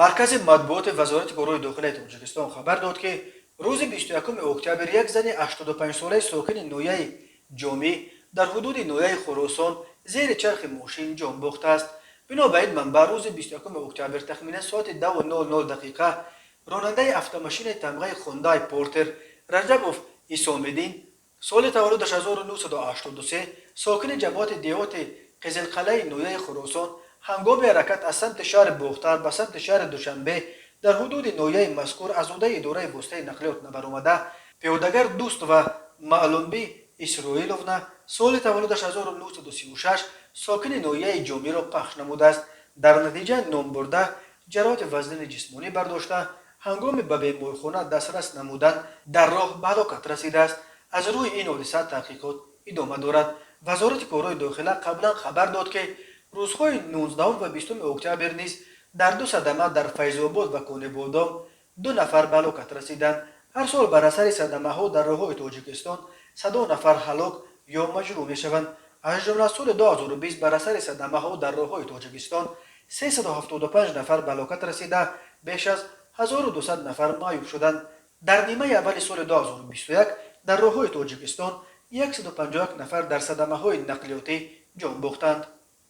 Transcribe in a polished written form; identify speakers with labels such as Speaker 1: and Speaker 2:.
Speaker 1: مرکز مطبوعات وزارت گروه داخلی تاجیکستان خبر داد که روز 21 اکتبر یک زن 85 ساله ساکن نویه جامی در حدود نویه خراسان زیر چرخ ماشین جان باخته است. بنابراین منبع روز 21 اکتبر تخمینا ساعت 2:00 دقیقه راننده افت تمغه خوندای پورتر رجبوف ایسامیدین سال تولدش 1983 ساکن جماعت دیوات قزلقلعه نویه خراسان هنگام حرکت از سمت شهر بختر به سمت شهر دوشنبه در حدود نویه مذکور از عهده اداره واسطه نقلیات نبرآمده پیادگر دوست و معلومبی اسرائیلونا سال تولدش 1936 ساکن نویه جامی را پخش نموده است. در نتیجه نام برده جراحت وزن جسمانی برداشته هنگام به بیمارخانه دسترس نمودن در راه به هلاکت رسیده است. از روی این حادثه تحقیقات ادامه دارد. وزارت کارهای داخله قبلا خبر داد که روزهای 19 و 20 اکتبر نیز در دو صدمه در فیض آباد و کون بادام 2 نفر به هلاکت رسیدند. هر سال بر اثر صدمه ها در راههای تاجیکستان 100 نفر هلاک یا مجروح می شوند. از جمله سال 2020 بر اثر صدمه ها در راههای تاجیکستان 375 نفر به هلاکت رسیده بیش از 1200 نفر معیوب شدند. در نیمه اول سال 2021 در راههای تاجیکستان 151 نفر در صدمه های نقلیاتی جان باختند.